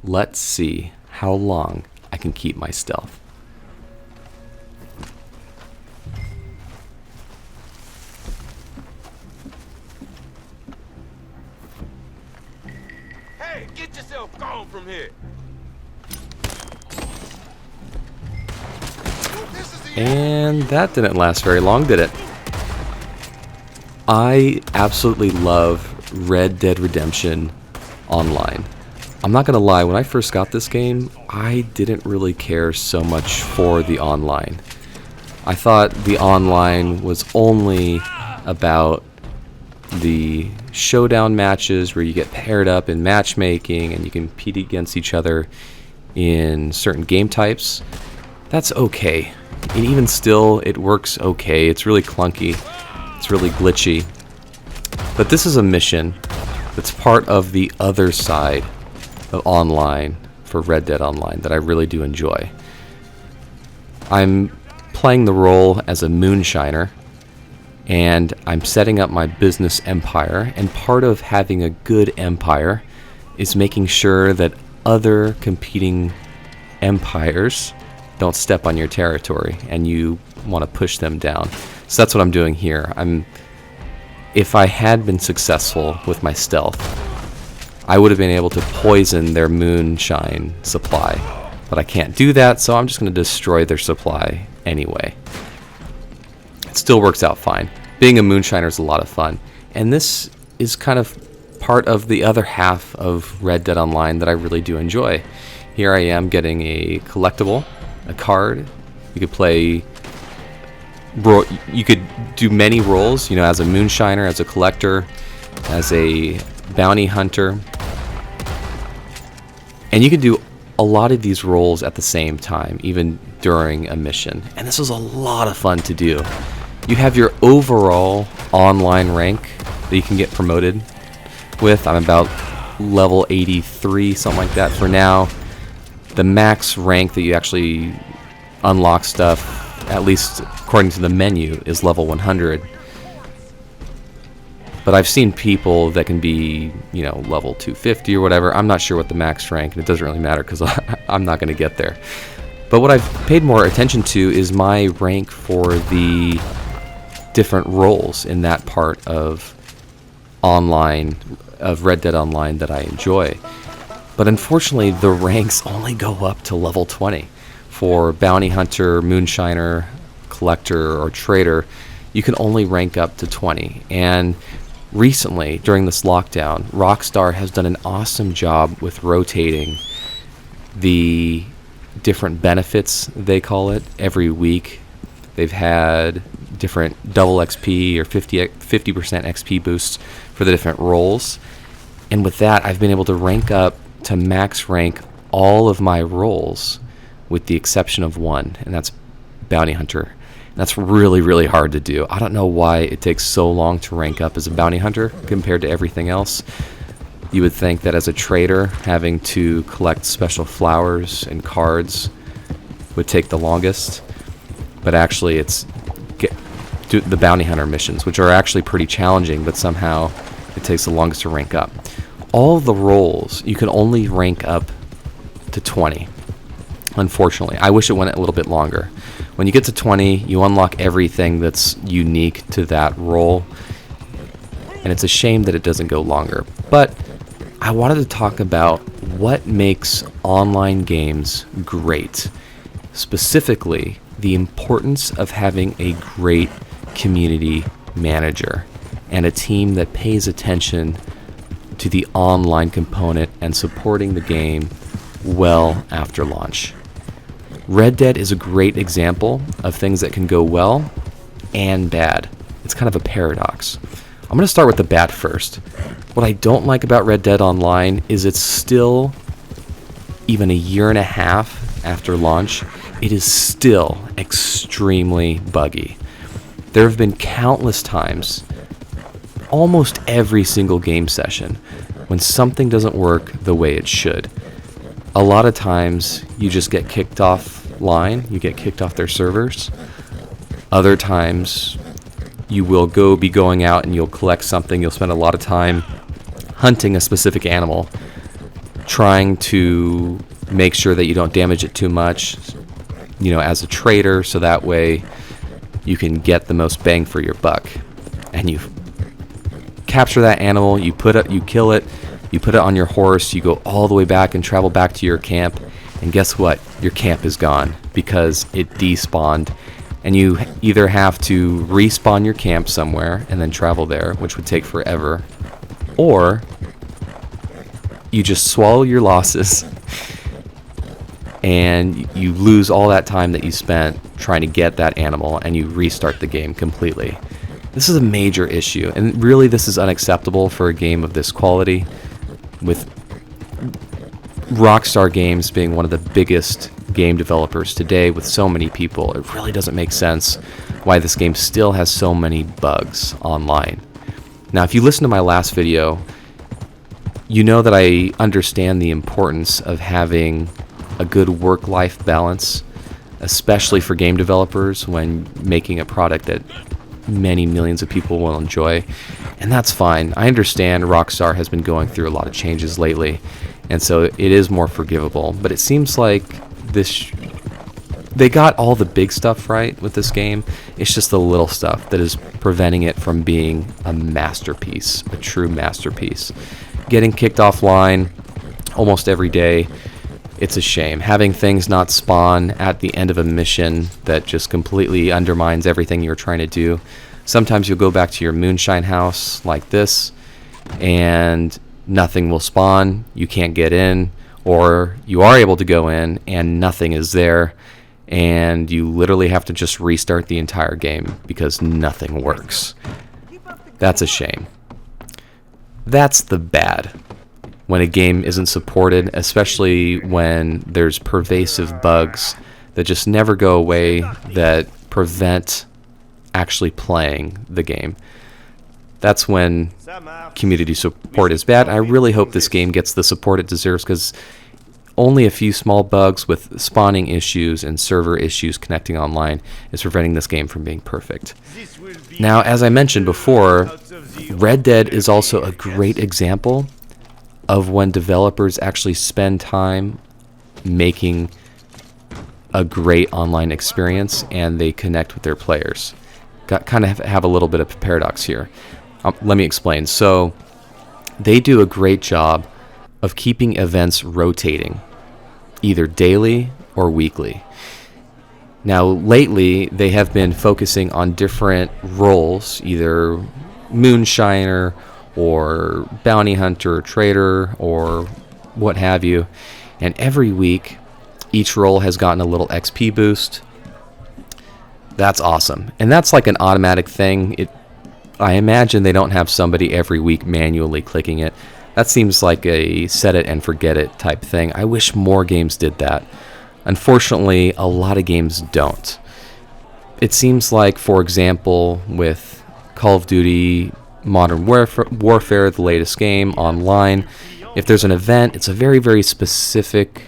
Let's see how long I can keep my stealth. Hey, get yourself gone from here. And that didn't last very long, did it? I absolutely love Red Dead Redemption Online. I'm not gonna lie, when I first got this game, I didn't really care so much for the online. I thought the online was only about the showdown matches where you get paired up in matchmaking and you compete against each other in certain game types. That's okay. And even still, it works okay. It's really clunky. It's really glitchy. But this is a mission that's part of the other side of online for Red Dead Online that I really do enjoy. I'm playing the role as a moonshiner, and I'm setting up my business empire, and part of having a good empire is making sure that other competing empires don't step on your territory and you want to push them down. So that's what I'm doing here. If I had been successful with my stealth, I would have been able to poison their moonshine supply. But I can't do that, so I'm just going to destroy their supply anyway. It still works out fine. Being a moonshiner is a lot of fun. And this is kind of part of the other half of Red Dead Online that I really do enjoy. Here I am getting a collectible, a card. You could play... You could do many roles, you know, as a moonshiner, as a collector, as a bounty hunter. And you can do a lot of these roles at the same time, even during a mission. And this was a lot of fun to do. You have your overall online rank that you can get promoted with. I'm about level 83, something like that for now. The max rank that you actually unlock stuff, at least according to the menu, is level 100. But I've seen people that can be, you know, level 250 or whatever. I'm not sure what the max rank, and it doesn't really matter because I'm not going to get there. But what I've paid more attention to is my rank for the different roles in that part of online, of Red Dead Online that I enjoy. But unfortunately, the ranks only go up to level 20. For bounty hunter, moonshiner, collector, or trader, you can only rank up to 20. And recently, during this lockdown, Rockstar has done an awesome job with rotating the different benefits, they call it, every week. They've had different double XP or 50% XP boosts for the different roles. And with that, I've been able to rank up to max rank all of my roles with the exception of one, and that's bounty hunter. And that's really, really hard to do. I don't know why it takes so long to rank up as a bounty hunter compared to everything else. You would think that as a trader, having to collect special flowers and cards would take the longest, but actually it's the bounty hunter missions, which are actually pretty challenging, but somehow it takes the longest to rank up. All the roles, you can only rank up to 20. Unfortunately, I wish it went a little bit longer. When you get to 20, you unlock everything that's unique to that role, and it's a shame that it doesn't go longer. But I wanted to talk about what makes online games great, specifically the importance of having a great community manager and a team that pays attention to the online component and supporting the game well after launch. Red Dead is a great example of things that can go well and bad. It's kind of a paradox. I'm going to start with the bad first. What I don't like about Red Dead Online is it's still, even a year and a half after launch, it is still extremely buggy. There have been countless times, almost every single game session, when something doesn't work the way it should. A lot of times you just get kicked offline, you get kicked off their servers. Other times you will be going out and you'll collect something, you'll spend a lot of time hunting a specific animal, trying to make sure that you don't damage it too much, as a trader, so that way you can get the most bang for your buck. And you capture that animal, you kill it, you put it on your horse, you go all the way back and travel back to your camp, and guess what? Your camp is gone because it despawned. And you either have to respawn your camp somewhere and then travel there, which would take forever, or you just swallow your losses and you lose all that time that you spent trying to get that animal, and you restart the game completely. This is a major issue, and really this is unacceptable for a game of this quality, with Rockstar Games being one of the biggest game developers today with so many people. It really doesn't make sense why this game still has so many bugs online. Now, if you listen to my last video, you know that I understand the importance of having a good work-life balance, especially for game developers when making a product that many millions of people will enjoy. And that's fine. I understand Rockstar has been going through a lot of changes lately, and so it is more forgivable. But it seems like they got all the big stuff right with this game. It's just the little stuff that is preventing it from being a masterpiece, a true masterpiece. Getting kicked offline almost every day, it's a shame. Having things not spawn at the end of a mission that just completely undermines everything you're trying to do. Sometimes you'll go back to your moonshine house like this, and nothing will spawn. You can't get in, or you are able to go in and nothing is there, and you literally have to just restart the entire game because nothing works. That's a shame. That's the bad when a game isn't supported, especially when there's pervasive bugs that just never go away that prevent actually playing the game. That's when community support is bad. I really hope this game gets the support it deserves, because only a few small bugs with spawning issues and server issues connecting online is preventing this game from being perfect. Now, as I mentioned before, Red Dead is also a great example of when developers actually spend time making a great online experience and they connect with their players. Kind of have a little bit of a paradox here. Let me explain. So they do a great job of keeping events rotating, either daily or weekly. Now, lately, they have been focusing on different roles, either moonshiner or bounty hunter or trader or what have you. And every week, each role has gotten a little XP boost. That's awesome. And that's like an automatic thing. I imagine they don't have somebody every week manually clicking it. That seems like a set it and forget it type thing. I wish more games did that. Unfortunately, a lot of games don't. It seems like, for example, with Call of Duty Modern Warfare, the latest game, online, if there's an event, it's a very, very specific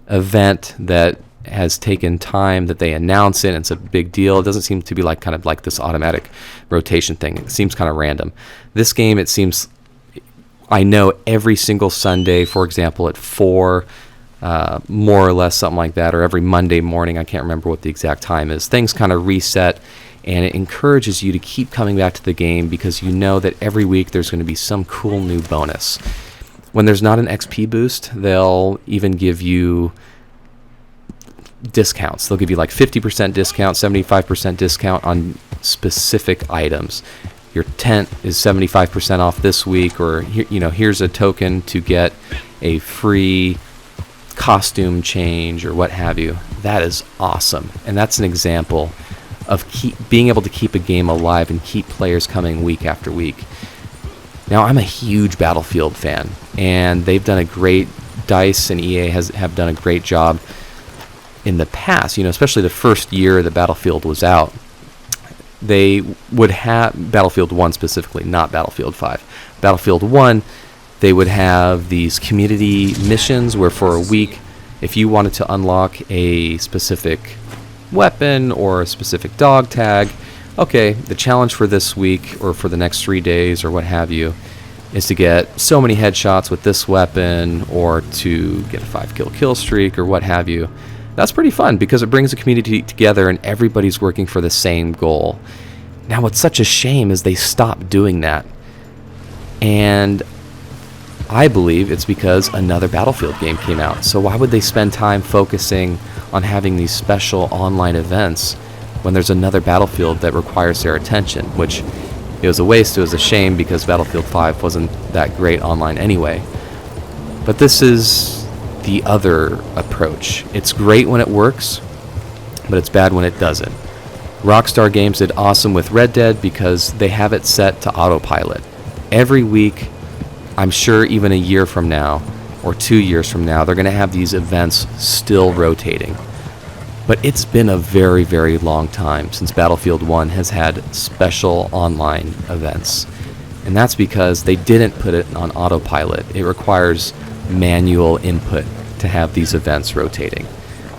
event that has taken time that they announce it, and it's a big deal. It doesn't seem to be kind of like this automatic rotation thing. It seems kind of random. This game, it seems, I know every single Sunday, for example, at 4, more or less, something like that, or every Monday morning, I can't remember what the exact time is, things kind of reset, and it encourages you to keep coming back to the game because you know that every week there's going to be some cool new bonus. When there's not an XP boost, they'll even give you discounts. They'll give you like 50% discount, 75% discount on specific items. Your tent is 75% off this week, or here's a token to get a free costume change or what have you. That is awesome, and that's an example of being able to keep a game alive and keep players coming week after week. Now, I'm a huge Battlefield fan, and they've done a great, DICE and EA have done a great job in the past, especially the first year that Battlefield was out. They would have, Battlefield 1 specifically, not Battlefield 5. Battlefield 1, they would have these community missions where for a week, if you wanted to unlock a specific weapon or a specific dog tag, okay, the challenge for this week or for the next 3 days or what have you is to get so many headshots with this weapon, or to get a 5 kill streak, or what have you. That's pretty fun because it brings the community together and everybody's working for the same goal. Now, what's such a shame is they stopped doing that. And I believe it's because another Battlefield game came out. So why would they spend time focusing on having these special online events when there's another Battlefield that requires their attention? Which, it was a waste, it was a shame, because Battlefield 5 wasn't that great online anyway. But this is the other approach. It's great when it works, but it's bad when it doesn't. Rockstar Games did awesome with Red Dead because they have it set to autopilot. Every week, I'm sure even a year from now, or 2 years from now, they're going to have these events still rotating. But it's been a very, very long time since Battlefield 1 has had special online events. And that's because they didn't put it on autopilot. It requires manual input to have these events rotating,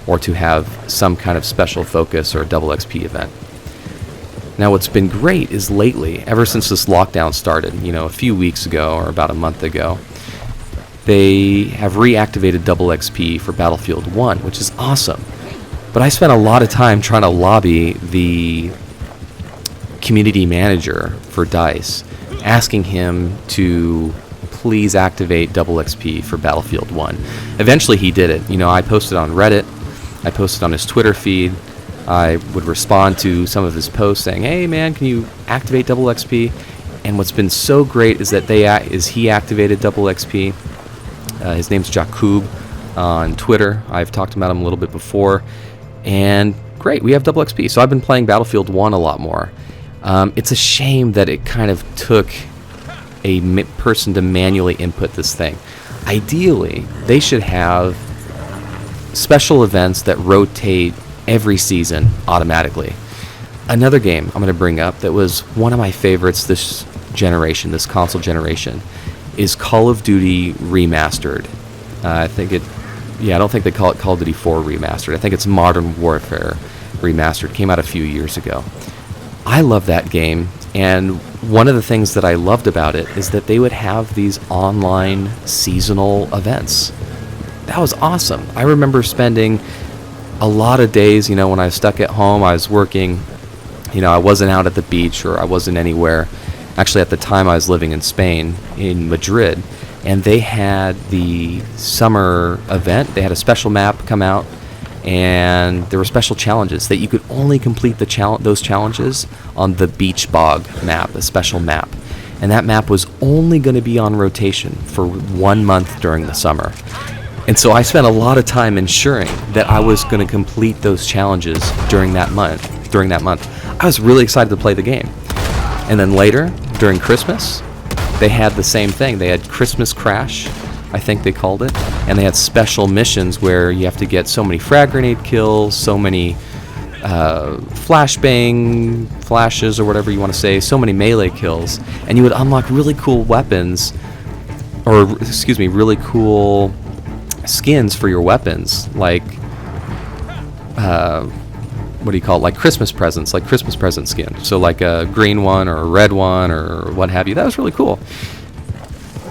or to have some kind of special focus or double XP event. Now, what's been great is lately, ever since this lockdown started, a few weeks ago or about a month ago, they have reactivated double XP for Battlefield 1, which is awesome. But I spent a lot of time trying to lobby the community manager for DICE, asking him to please activate double XP for Battlefield 1. Eventually he did it. I posted on Reddit, I posted on his Twitter feed, I would respond to some of his posts saying, hey man, can you activate double XP? And what's been so great is that he activated double XP. His name's Jakub on Twitter. I've talked about him a little bit before. And great, we have double XP. So I've been playing Battlefield 1 a lot more. It's a shame that it kind of took a person to manually input this thing. Ideally, they should have special events that rotate every season automatically. Another game I'm going to bring up that was one of my favorites this console generation, is Call of Duty Remastered. I don't think they call it Call of Duty 4 Remastered. I think it's Modern Warfare Remastered. Came out a few years ago. I love that game, and one of the things that I loved about it is that they would have these online seasonal events. That was awesome. I remember spending a lot of days, when I was stuck at home, I was working, I wasn't out at the beach, or I wasn't anywhere. Actually, at the time, I was living in Spain, in Madrid, and they had the summer event. They had a special map come out, and there were special challenges that you could only complete those challenges on the Beach Bog map, a special map. And that map was only going to be on rotation for 1 month during the summer. And so I spent a lot of time ensuring that I was going to complete those challenges during that month. I was really excited to play the game. And then later, during Christmas, they had the same thing. They had Christmas Crash, I think they called it. And they had special missions where you have to get so many frag grenade kills, so many flashbang flashes, or whatever you want to say, so many melee kills. And you would unlock really cool weapons, really cool skins for your weapons, like like Christmas presents, like Christmas present skin. So like a green one or a red one or what have you. That was really cool.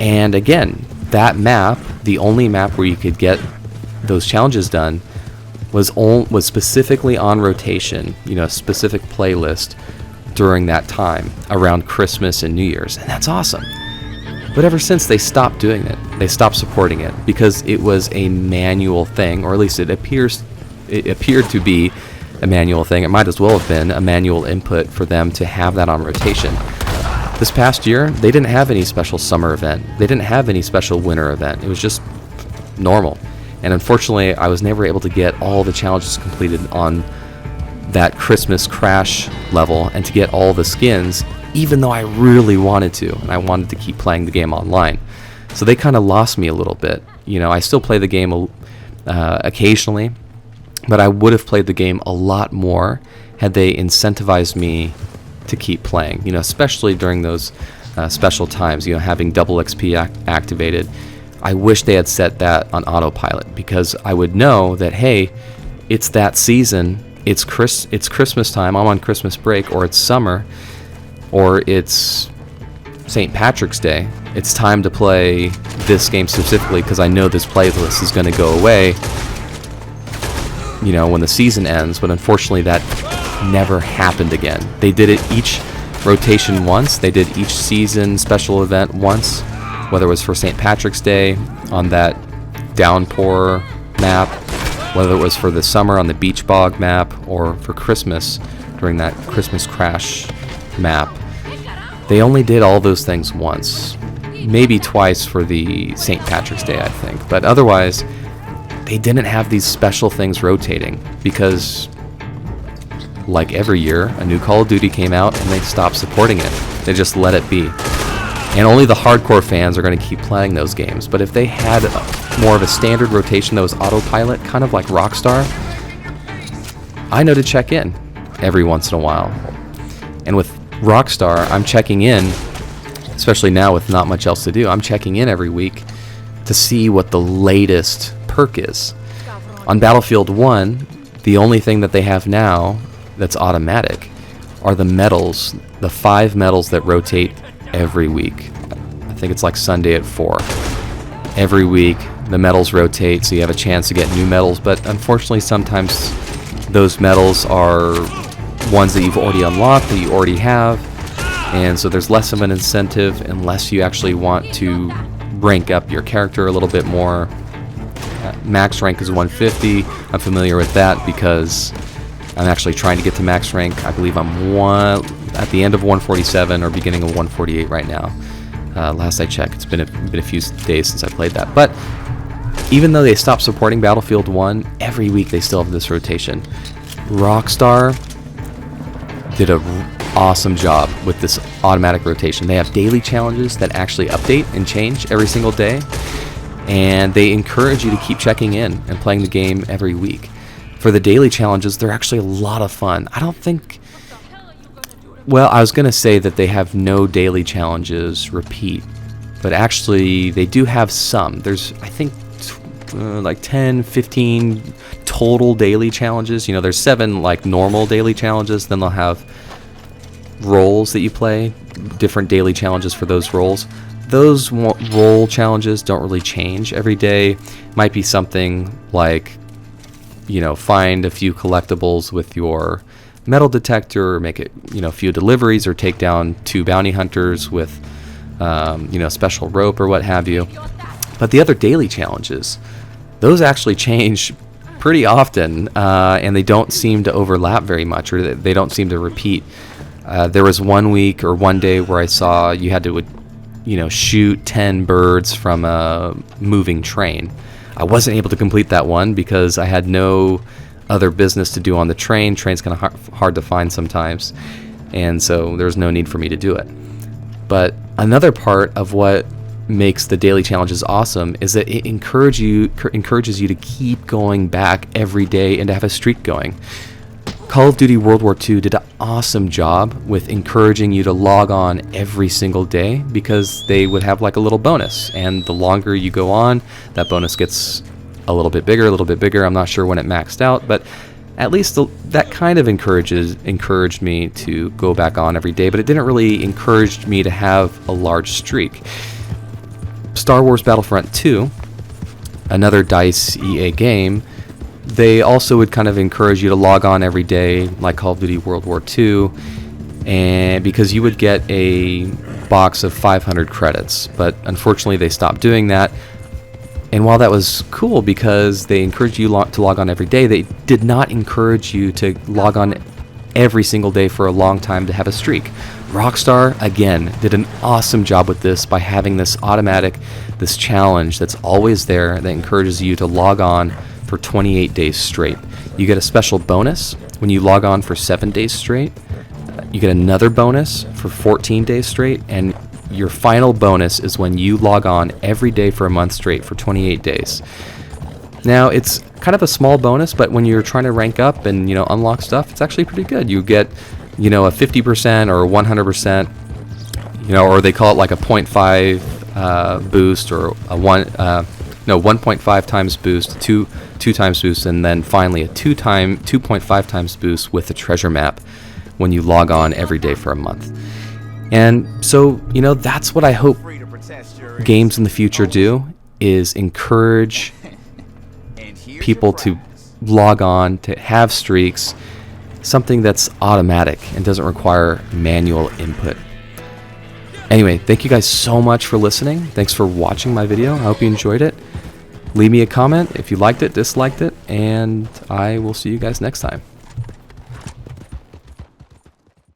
And again, that map, the only map where you could get those challenges done, was specifically on rotation, a specific playlist during that time around Christmas and New Year's, and that's awesome. But ever since, they stopped doing it. They stopped supporting it because it was a manual thing, or at least it appeared to be a manual thing. It might as well have been a manual input for them to have that on rotation. This past year, they didn't have any special summer event. They didn't have any special winter event. It was just normal. And unfortunately, I was never able to get all the challenges completed on that Christmas Crash level and to get all the skins, even though I really wanted to, and I wanted to keep playing the game online. So they kind of lost me a little bit. I still play the game occasionally, but I would have played the game a lot more had they incentivized me to keep playing, especially during those special times, having double XP activated. I wish they had set that on autopilot, because I would know that, hey, it's that season, it's Christmas time, I'm on Christmas break, or it's summer, or it's St. Patrick's Day, it's time to play this game specifically because I know this playlist is going to go away, when the season ends. But unfortunately, that never happened again. They did it each rotation once. They did each season special event once, whether it was for St. Patrick's Day on that downpour map, whether it was for the summer on the beach bog map, or for Christmas during that Christmas crash map. They only did all those things once, maybe twice for the St. Patrick's Day, I think. But otherwise, they didn't have these special things rotating because, like every year, a new Call of Duty came out and they stopped supporting it. They just let it be. And only the hardcore fans are going to keep playing those games. But if they had more of a standard rotation that was autopilot, kind of like Rockstar, I know to check in every once in a while. And with Rockstar, I'm checking in, especially now with not much else to do, I'm checking in every week to see what the latest perk is. On Battlefield 1, the only thing that they have now that's automatic are the medals, the 5 medals that rotate every week. I think it's like Sunday at 4. Every week, the medals rotate, so you have a chance to get new medals, but unfortunately sometimes those medals are ones that you've already unlocked, that you already have, and so there's less of an incentive unless you actually want to rank up your character a little bit more. Max rank is 150. I'm familiar with that because I'm actually trying to get to max rank. I believe I'm at the end of 147 or beginning of 148 right now. Last I checked, it's been a few days since I played that. But even though they stopped supporting Battlefield 1, every week they still have this rotation. Rockstar did an awesome job with this automatic rotation. They have daily challenges that actually update and change every single day, and they encourage you to keep checking in and playing the game every week. For the daily challenges, they're actually a lot of fun. I was going to say that they have no daily challenges repeat, but actually they do have some. There's, I think, like 10, 15 total daily challenges. There's 7 like normal daily challenges, then they'll have roles that you play, different daily challenges for those roles. Those role challenges don't really change every day. Might be something like, find a few collectibles with your metal detector, or make it, a few deliveries, or take down 2 bounty hunters with, special rope or what have you. But the other daily challenges, those actually change pretty often, and they don't seem to overlap very much, or they don't seem to repeat. There was one week or one day where I saw you had to, shoot 10 birds from a moving train. I wasn't able to complete that one because I had no other business to do on the train. Train's kind of hard to find sometimes, and so there's no need for me to do it. But another part of what makes the daily challenges awesome is that it encourages you to keep going back every day and to have a streak going. Call of Duty World War II did an awesome job with encouraging you to log on every single day because they would have like a little bonus, and the longer you go on, that bonus gets a little bit bigger. I'm not sure when it maxed out, but at least that kind of encouraged me to go back on every day, but it didn't really encourage me to have a large streak. Star Wars Battlefront 2, another DICE EA game, they also would kind of encourage you to log on every day like Call of Duty World War II, and because you would get a box of 500 credits, but unfortunately they stopped doing that. And while that was cool because they encouraged you to log on every day, they did not encourage you to log on every single day for a long time to have a streak. Rockstar, again, did an awesome job with this by having this this challenge that's always there that encourages you to log on for 28 days straight. You get a special bonus when you log on for 7 days straight. You get another bonus for 14 days straight, and your final bonus is when you log on every day for a month straight for 28 days. Now, it's kind of a small bonus, but when you're trying to rank up and, unlock stuff, it's actually pretty good. You get, a 50% or 100%, or they call it like a 0.5 boost, or a 1.5 times boost, two times boost, and then finally a 2.5 times boost with a treasure map when you log on every day for a month. And so, that's what I hope games in the future do, is encourage people to log on, to have streaks, something that's automatic and doesn't require manual input. Anyway, thank you guys so much for listening. Thanks for watching my video. I hope you enjoyed it. Leave me a comment if you liked it, disliked it, and I will see you guys next time.